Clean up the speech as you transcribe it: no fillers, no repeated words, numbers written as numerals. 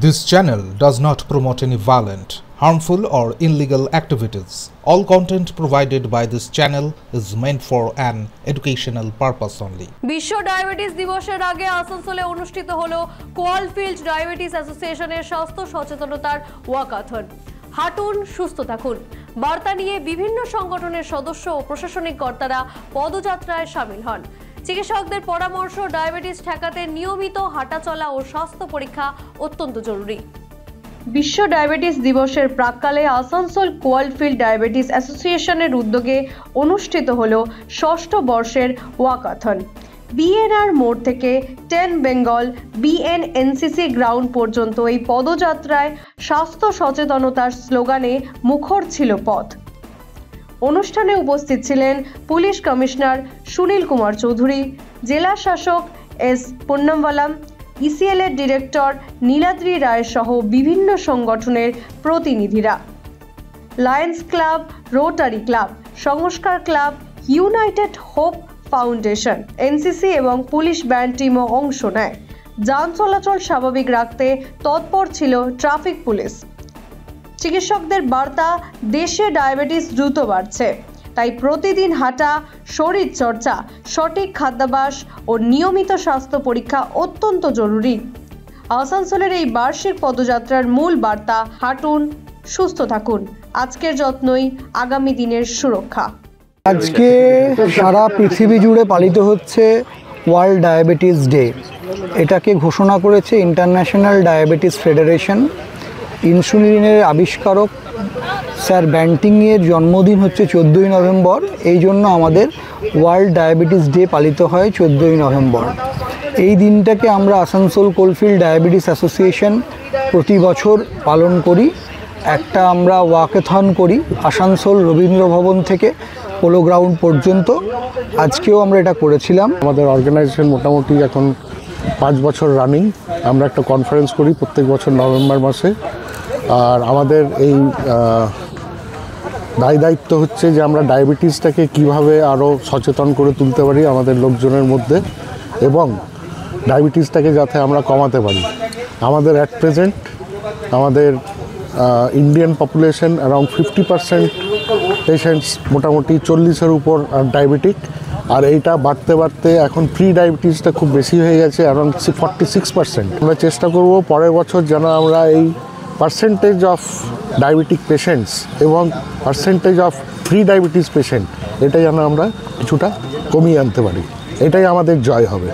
This channel does not promote any violent, harmful or illegal activities. All content provided by this channel is meant for an educational purpose only. বিশ্ব diabetes দিবসের আগে আসানসোলে অনুষ্ঠিত হলো কোয়ালফিল্ড diabetes অ্যাসোসিয়েশনের স্বাস্থ্য সচেতনতার ওয়াকাথন। হাঁটুন, সুস্থ থাকুন বার্তা নিয়ে বিভিন্ন সংগঠনের সদস্য ও প্রশাসনিক কর্তারা পদযাত্রায় শামিল হন। চিকিৎসকদের পরামর্শ, ডায়াবেটিস ঠেকাতে নিয়মিত হাঁটাচলা ও স্বাস্থ্য পরীক্ষা অত্যন্ত জরুরি। বিশ্ব ডায়াবেটিস দিবসের প্রাক্কালে আসানসোল কোয়ালফিল্ড ডায়াবেটিস অ্যাসোসিয়েশনের উদ্যোগে অনুষ্ঠিত হলো ষষ্ঠ বর্ষের ওয়াকাথন। বিএনআর মোড় থেকে 10 বেঙ্গল বিএনএনসিসি গ্রাউন্ড পর্যন্ত এই পদযাত্রায় স্বাস্থ্য সচেতনতার স্লোগানে মুখর ছিল পথ। অনুষ্ঠানে উপস্থিত ছিলেন পুলিশ কমিশনার সুনীল কুমার চৌধুরী, জেলা শাসক এস পুন্নমওয়ালাম, ইসিএল এর ডিরেক্টর নীলাদ্রি রায় সহ বিভিন্ন সংগঠনের প্রতিনিধিরা। লায়ন্স ক্লাব, রোটারি ক্লাব, সংস্কার club, United hope foundation, NCC এবং পুলিশ ব্যান্ড টিমও অংশ নেয়। যান চলাচল স্বাভাবিক রাখতে তৎপর ছিল ট্রাফিক পুলিশ। চিকিৎসকদের বার্তা, দেশে ডায়াবেটিস দ্রুত বাড়ছে, তাই প্রতিদিন হাঁটা, শরীর চর্চা, সঠিক খাদ্যাভ্যাস ও নিয়মিত স্বাস্থ্য পরীক্ষা অত্যন্ত জরুরি। আসানসোলের এই বার্ষিক পদযাত্রার মূল বার্তা, হাঁটুন, সুস্থ থাকুন, আজকের যত্নই আগামী দিনের সুরক্ষা। আজকে সারা পৃথিবী জুড়ে পালিত হচ্ছে ওয়ার্ল্ড ডায়াবেটিস ডে। এটাকে ঘোষণা করেছে ইন্টারন্যাশনাল ডায়াবেটিস ফেডারেশন। ইনসুলিনের আবিষ্কারক স্যার ব্যান্টিংয়ের জন্মদিন হচ্ছে 14ই নভেম্বর। এই জন্য আমাদের ওয়ার্ল্ড ডায়াবেটিস ডে পালিত হয় 14ই নভেম্বর। এই দিনটাকে আমরা আসানসোল কোয়ালফিল্ড ডায়াবেটিস অ্যাসোসিয়েশন প্রতি বছর পালন করি। একটা আমরা ওয়াকাথন করি আসানসোল রবীন্দ্র ভবন থেকে পোলো গ্রাউন্ড পর্যন্ত। আজকেও আমরা এটা করেছিলাম। আমাদের অর্গানাইজেশন মোটামুটি এখন 5 বছর রানিং। আমরা একটা কনফারেন্স করি প্রত্যেক বছর নভেম্বর মাসে। আর আমাদের এই দায়িত্ব হচ্ছে যে আমরা ডায়াবেটিসটাকে কিভাবে আরও সচেতন করে তুলতে পারি আমাদের লোকজনের মধ্যে, এবং ডায়াবেটিসটাকে যাতে আমরা কমাতে পারি। আমাদের অ্যাট প্রেজেন্ট আমাদের ইন্ডিয়ান পপুলেশন অ্যারাউন্ড 50% পেশেন্টস, মোটামুটি 40-এর উপর ডায়াবেটিক। আর এইটা বাড়তে বাড়তে এখন প্রি ডায়াবেটিসটা খুব বেশি হয়ে গেছে, অ্যারাউন্ড 46%। আমরা চেষ্টা করব পরের বছর যেন আমরা এই পার্সেন্টেজ অফ ডায়াবেটিক পেশেন্টস এবং percentage of pre diabetes patient এটা যেন আমরা কিছুটা কমিয়ে আনতে পারি। এটাই আমাদের জয় হবে।